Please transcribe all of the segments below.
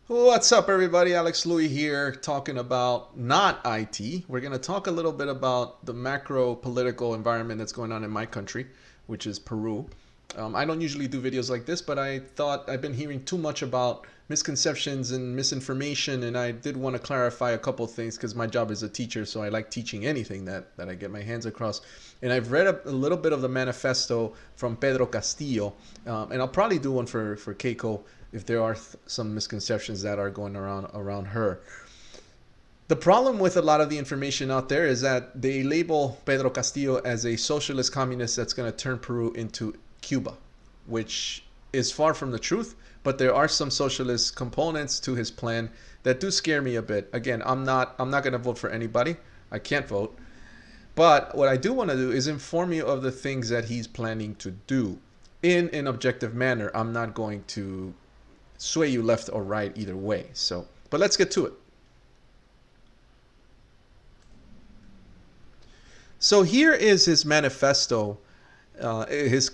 What's up, everybody? Alex Louie here, talking about not IT. We're going to talk a little bit about the macro political environment that's going on in my country, which is Peru. I don't usually do videos like this, but I thought I've been hearing too much about misconceptions and misinformation, and I did want to clarify a couple things because my job is a teacher, so I like teaching anything that I get my hands across. And I've read a little bit of the manifesto from Pedro Castillo, and I'll probably do one for Keiko if there are some misconceptions that are going around her. The problem with a lot of the information out there is that they label Pedro Castillo as a socialist communist that's going to turn Peru into Cuba, which is far from the truth. But there are some socialist components to his plan that do scare me a bit. Again, I'm not going to vote for anybody. I can't vote. But what I do want to do is inform you of the things that he's planning to do in an objective manner. I'm not going to sway you left or right either way. So, but let's get to it. So here is his manifesto. His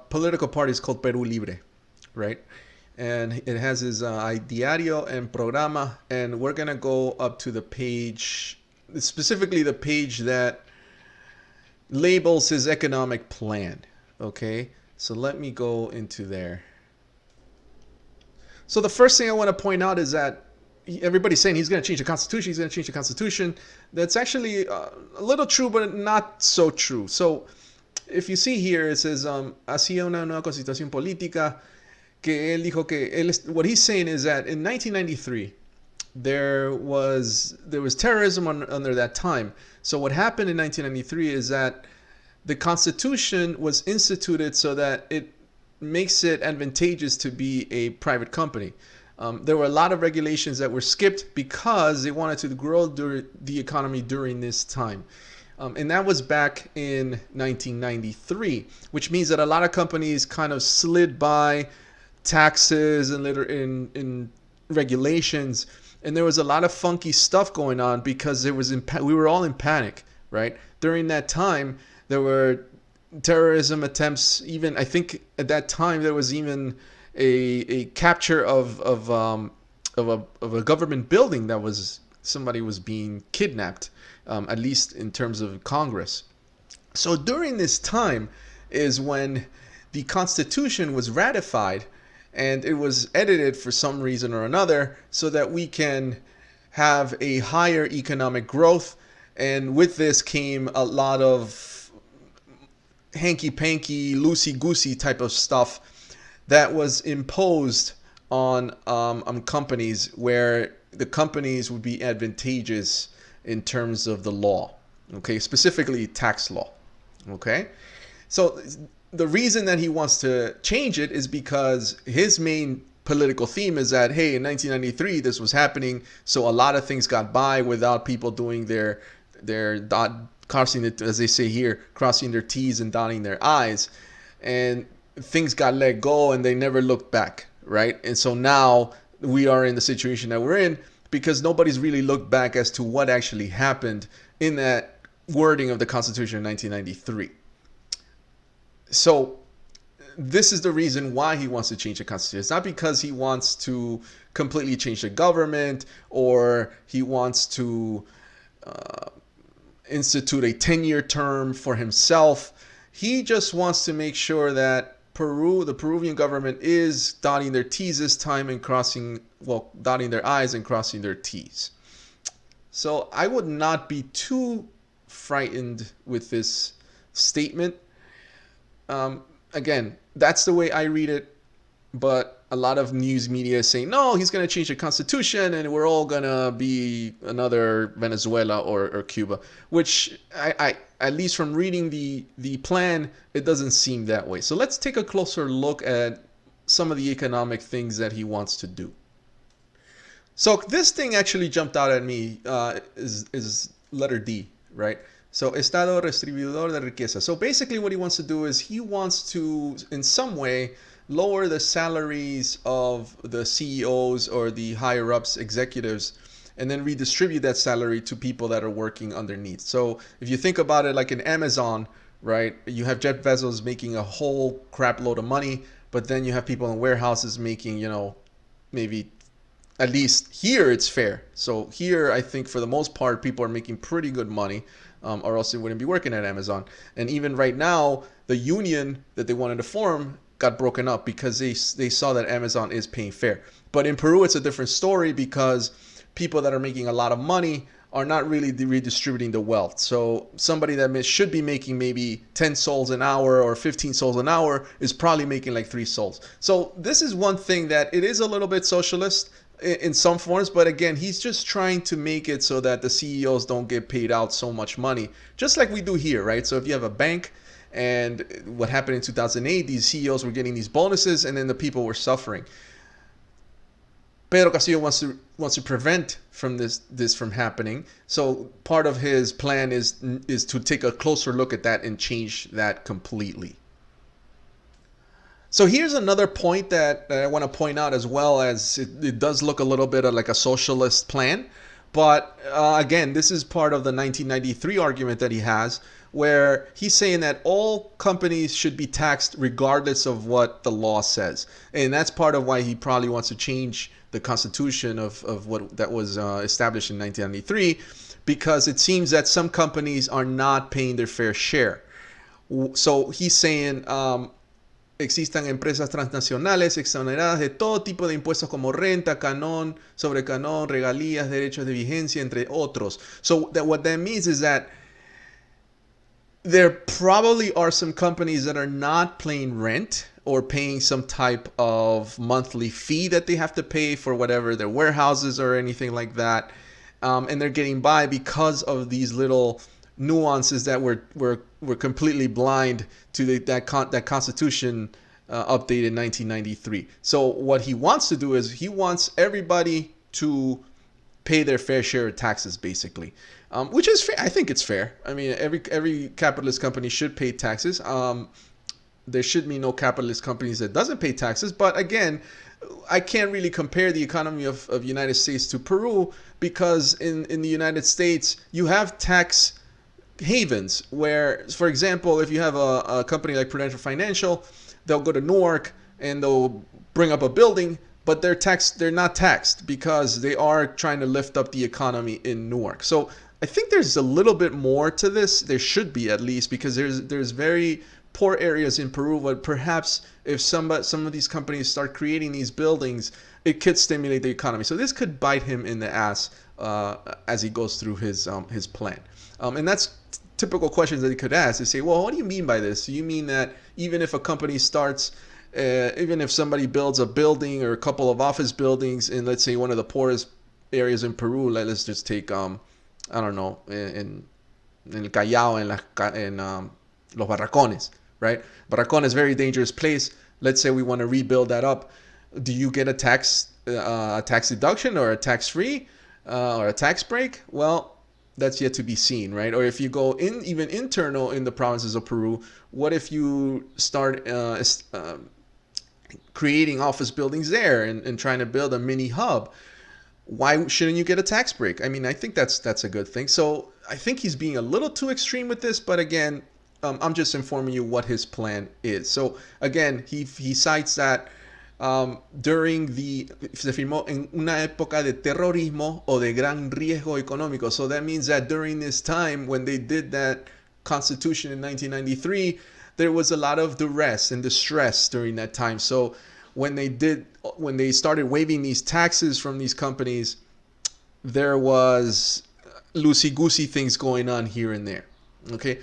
political party is called Peru Libre, right? And it has his diario and programa, and we're gonna go up to the page, specifically the page that labels his economic plan. Okay, so let me go into there. So the first thing I want to point out is that everybody's saying he's going to change the constitution. He's going to change the constitution. That's actually a little true, but not so true. So if you see here, it says hacía una nueva constitución política. Que él dijo que what he's saying is that in 1993 there was terrorism under that time. So what happened in 1993 is that the Constitution was instituted so that it makes it advantageous to be a private company. There were a lot of regulations that were skipped because they wanted to grow the economy during this time. And that was back in 1993, which means that a lot of companies kind of slid by taxes and later in regulations. And there was a lot of funky stuff going on because we were all in panic, right? During that time, there were terrorism attempts. Even I think at that time there was even a capture of a government building that was somebody was being kidnapped, at least in terms of Congress. So during this time is when the Constitution was ratified and it was edited for some reason or another so that we can have a higher economic growth. And with this came a lot of hanky panky, loosey goosey type of stuff that was imposed on companies where the companies would be advantageous in terms of the law, okay, specifically tax law, okay. So the reason that he wants to change it is because his main political theme is that, hey, in 1993 this was happening, so a lot of things got by without people doing their dot, crossing it, as they say here, crossing their T's and dotting their I's, and things got let go and they never looked back, right? And so now we are in the situation that we're in because nobody's really looked back as to what actually happened in that wording of the Constitution in 1993. So this is the reason why he wants to change the Constitution. It's not because he wants to completely change the government or he wants to institute a 10-year term for himself. He just wants to make sure that the Peruvian government is dotting their T's this time and dotting their I's and crossing their T's. So I would not be too frightened with this statement. Again, that's the way I read it, but a lot of news media is saying, no, he's going to change the constitution and we're all going to be another Venezuela or Cuba, which I at least from reading the plan, it doesn't seem that way. So let's take a closer look at some of the economic things that he wants to do. So this thing actually jumped out at me, is letter D, right? So Estado Distribuidor de Riqueza. So basically what he wants to do is he wants to, in some way, lower the salaries of the CEOs or the higher ups executives and then redistribute that salary to people that are working underneath. So if you think about it like in Amazon, right, you have Jeff Bezos making a whole crap load of money, but then you have people in warehouses making, maybe at least here it's fair. So here, I think for the most part, people are making pretty good money, or else they wouldn't be working at Amazon. And even right now, the union that they wanted to form got broken up because they saw that Amazon is paying fair. But in Peru, it's a different story because people that are making a lot of money are not really redistributing the wealth. So somebody that should be making maybe 10 sols an hour or 15 sols an hour is probably making like 3 sols. So this is one thing that it is a little bit socialist in some forms, but again, he's just trying to make it so that the CEOs don't get paid out so much money, just like we do here, right? So if you have a bank, and what happened in 2008, these CEOs were getting these bonuses and then the people were suffering. Pedro Castillo wants to prevent from this from happening. So part of his plan is to take a closer look at that and change that completely. So here's another point that I want to point out, as well, as it does look a little bit like a socialist plan. But again, this is part of the 1993 argument that he has, where he's saying that all companies should be taxed regardless of what the law says. And that's part of why he probably wants to change the constitution of what that was established in 1993, because it seems that some companies are not paying their fair share. So he's saying existan empresas transnacionales exoneradas de todo tipo de impuestos como renta, canon, sobrecanon, regalías, derechos de vigencia, entre otros. So what that means is that there probably are some companies that are not paying rent or paying some type of monthly fee that they have to pay for whatever their warehouses or anything like that. And they're getting by because of these little nuances that were completely blind to that constitution updated in 1993. So what he wants to do is he wants everybody to pay their fair share of taxes, basically, which is fair. I think it's fair. I mean, every capitalist company should pay taxes. There should be no capitalist companies that doesn't pay taxes. But again, I can't really compare the economy of United States to Peru, because in the United States, you have tax havens where, for example, if you have a company like Prudential Financial, they'll go to Newark and they'll bring up a building, but they're not taxed because they are trying to lift up the economy in Newark. So I think there's a little bit more to this. There should be, at least, because there's very poor areas in Peru, but perhaps if some of these companies start creating these buildings, it could stimulate the economy. So this could bite him in the ass as he goes through his plan. And that's typical questions that he could ask. They say, well, what do you mean by this? Do you mean that even if a company starts, even if somebody builds a building or a couple of office buildings in, let's say, one of the poorest areas in Peru, let's just take, I don't know, in El Callao, in Los Barracones, right? Barracón is a very dangerous place. Let's say we want to rebuild that up. Do you get a tax deduction or a tax-free or a tax break? Well, that's yet to be seen, right? Or if you go even internal in the provinces of Peru, what if you start creating office buildings there and trying to build a mini hub? Why shouldn't you get a tax break? I mean, I think that's a good thing. So I think he's being a little too extreme with this, but again, I'm just informing you what his plan is. So again, he cites that se firmó en una época de terrorismo o de gran riesgo económico. So that means that during this time, when they did that constitution in 1993, there was a lot of duress and distress during that time. So when they started waiving these taxes from these companies, there was loosey-goosey things going on here and there. Okay.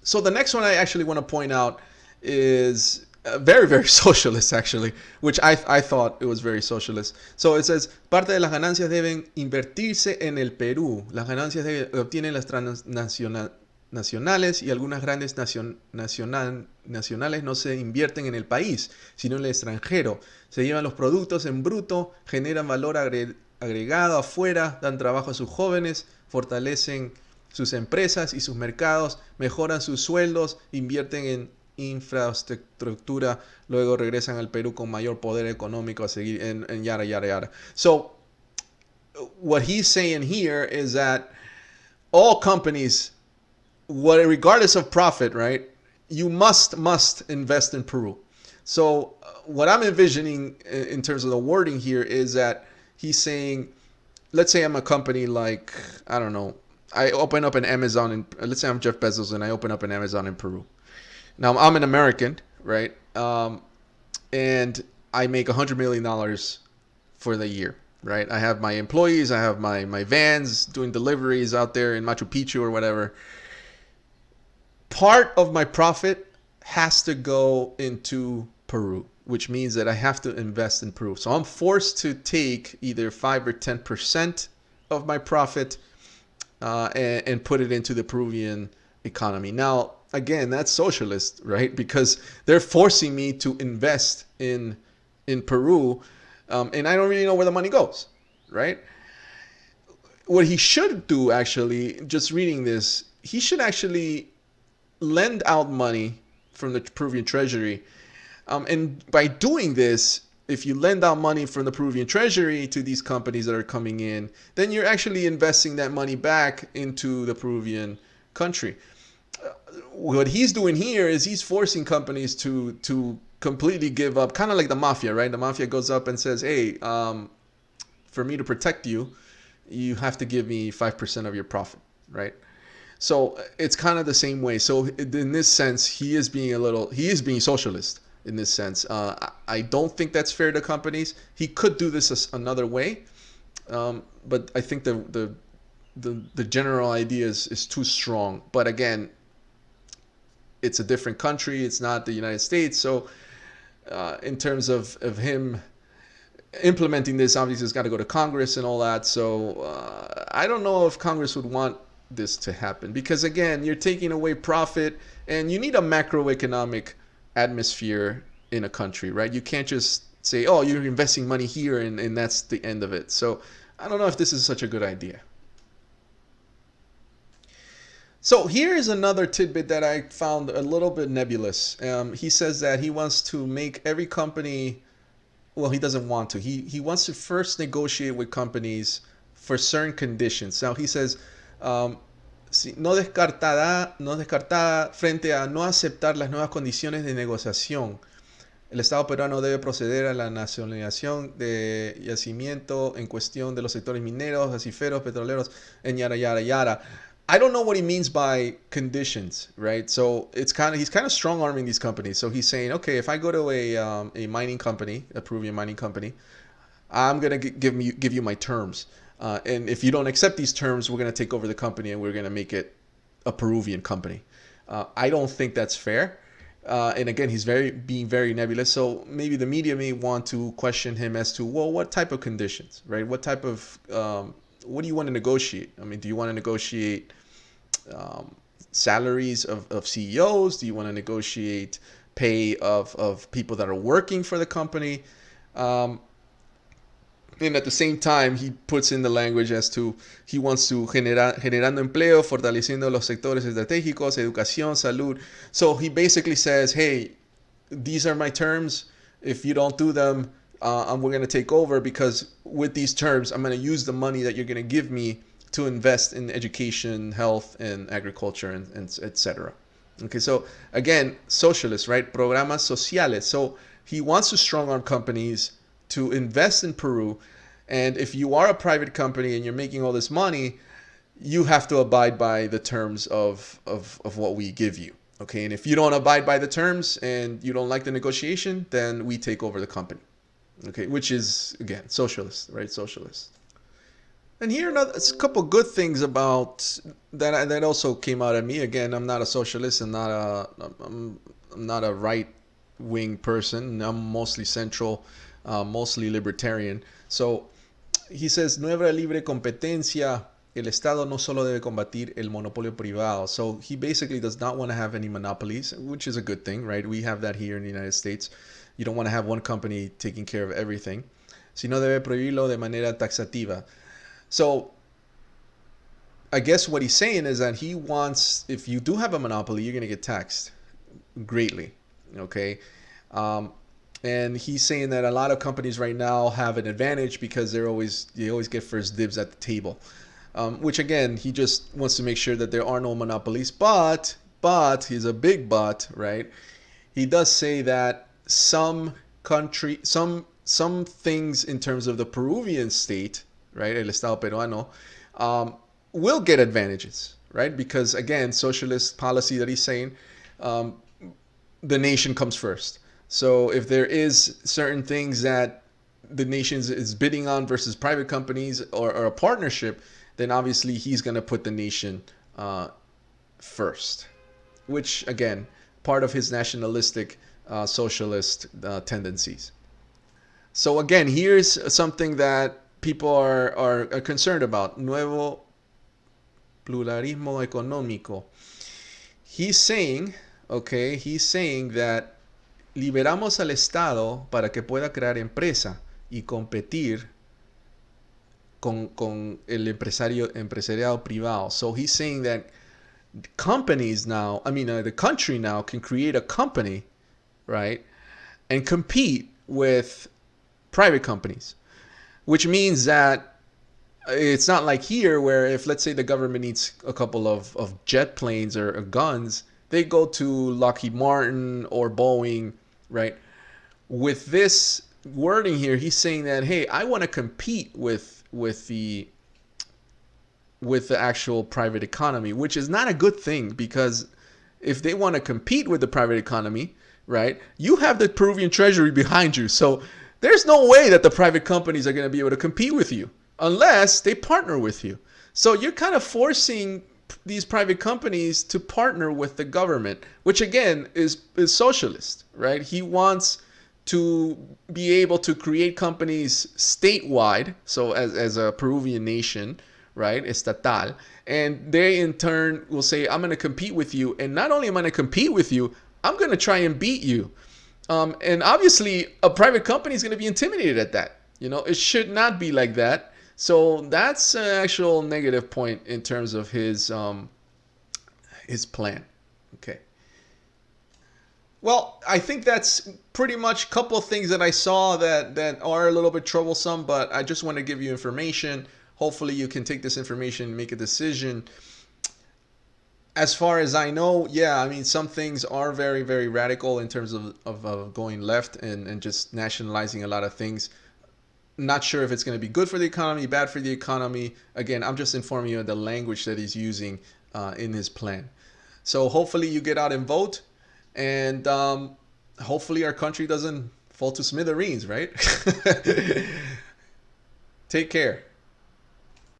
So the next one I actually want to point out is very, very socialist, actually, which I thought it was very socialist. So it says, parte de las ganancias deben invertirse en el Perú. Las ganancias obtienen las transnacionales y algunas grandes nacionales no se invierten en el país, sino en el extranjero. Se llevan los productos en bruto, generan valor agregado afuera, dan trabajo a sus jóvenes, fortalecen sus empresas y sus mercados, mejoran sus sueldos, invierten en infraestructura, luego regresan al Perú con mayor poder económico a seguir en yada, yada, yada. So what he's saying here is that all companies, regardless of profit, right, you must invest in Peru. So what I'm envisioning in terms of the wording here is that he's saying, let's say I'm a company like, I don't know, I open up an Amazon in, let's say I'm Jeff Bezos and I open up an Amazon in Peru. Now I'm an American, right? And I make $100 million for the year, right? I have my employees, I have my vans doing deliveries out there in Machu Picchu or whatever. Part of my profit has to go into Peru, which means that I have to invest in Peru. So I'm forced to take either 5 or 10% of my profit and put it into the Peruvian economy. Now, again, that's socialist, right? Because they're forcing me to invest in Peru, and I don't really know where the money goes, right? What he should do, actually, just reading this, he should actually lend out money from the Peruvian treasury. And by doing this, if you lend out money from the Peruvian treasury to these companies that are coming in, then you're actually investing that money back into the Peruvian country. What he's doing here is he's forcing companies to completely give up, kind of like the mafia, right? The mafia goes up and says, hey, for me to protect you, you have to give me 5% of your profit, right? So it's kind of the same way. So in this sense, he is being socialist in this sense. I don't think that's fair to companies. He could do this another way, but I think the general idea is too strong. But again, it's a different country. It's not the United States. So in terms of him implementing this, obviously it's got to go to Congress and all that. So I don't know if Congress would want this to happen, because again, you're taking away profit, and you need a macroeconomic atmosphere in a country, right? You can't just say, oh, you're investing money here and that's the end of it. So I don't know if this is such a good idea. So here is another tidbit that I found a little bit nebulous. He says that he wants to make every company, well, he doesn't want to. He wants to first negotiate with companies for certain conditions. Now he says, no descartada frente a no aceptar las nuevas condiciones de negociación. El Estado peruano debe proceder a la nacionalización de yacimiento en cuestión de los sectores mineros, gasíferos, petroleros, and yada yada yada. I don't know what he means by conditions, right? So he's kind of strong arming these companies. So he's saying, okay, if I go to a mining company, a Peruvian mining company, I'm gonna give you my terms, and if you don't accept these terms, we're gonna take over the company and we're gonna make it a Peruvian company. I don't think that's fair. And again, he's being very nebulous. So maybe the media may want to question him as to, well, what type of conditions, right? What type of what do you want to negotiate? I mean, do you want to negotiate salaries of CEOs? Do you want to negotiate pay of people that are working for the company? And at the same time, he puts in the language as to he wants to generando empleo, fortaleciendo los sectores estratégicos, educación, salud. So he basically says, hey, these are my terms. If you don't do them, we're going to take over, because with these terms, I'm going to use the money that you're going to give me to invest in education, health, and agriculture, and etc. Okay, so again, socialist, right? Programas sociales. So he wants to strong arm companies to invest in Peru. And if you are a private company and you're making all this money, you have to abide by the terms of what we give you. Okay, and if you don't abide by the terms and you don't like the negotiation, then we take over the company. Okay, which is, again, socialist, right? Socialist. And here, a couple good things about that also came out at me. Again, I'm not a socialist and I'm not a right wing person. I'm mostly central, mostly libertarian. So he says, nueva libre competencia. El Estado no solo debe combatir el monopolio privado. So he basically does not want to have any monopolies, which is a good thing, right? We have that here in the United States. You don't want to have one company taking care of everything. Sino debe prohibirlo de manera taxativa. So I guess what he's saying is that he wants, if you do have a monopoly, you're going to get taxed greatly. Okay. And he's saying that a lot of companies right now have an advantage because they always get first dibs at the table. Which again, he just wants to make sure that there are no monopolies. But he's a big but, right? He does say that some some things in terms of the Peruvian state, right, el Estado peruano, um, will get advantages, right? Because again, socialist policy that he's saying, um, the nation comes first. So if there is certain things that the nation is bidding on versus private companies or a partnership, then obviously he's going to put the nation first, which again, part of his nationalistic socialist tendencies. So again, here's something that people are concerned about. Nuevo pluralismo económico. He's saying, okay, he's saying that liberamos al Estado para que pueda crear empresa y competir con el empresariado privado. So he's saying that companies now, the country now can create a company, right, and compete with private companies, which means that it's not like here where if, let's say, the government needs a couple of jet planes or guns, they go to Lockheed Martin or Boeing, right? With this wording here, he's saying that, hey, I want to compete with the actual private economy, which is not a good thing, because if they want to compete with the private economy, right, you have the Peruvian treasury behind you. So there's no way that the private companies are going to be able to compete with you unless they partner with you. So you're kind of forcing these private companies to partner with the government, which again is socialist, right? He wants to be able to create companies statewide, so as a Peruvian nation, right, estatal, and they in turn will say, I'm going to compete with you, and not only am I going to compete with you, I'm going to try and beat you. And obviously, a private company is going to be intimidated at that. It should not be like that. So that's an actual negative point in terms of his plan. Okay. Well, I think that's pretty much a couple of things that I saw that are a little bit troublesome, but I just want to give you information. Hopefully you can take this information and make a decision. As far as I know, yeah, some things are very, very radical in terms of going left and just nationalizing a lot of things. Not sure if it's going to be good for the economy, bad for the economy. Again, I'm just informing you of the language that he's using in his plan. So hopefully you get out and vote, and hopefully our country doesn't fall to smithereens, right? Take care.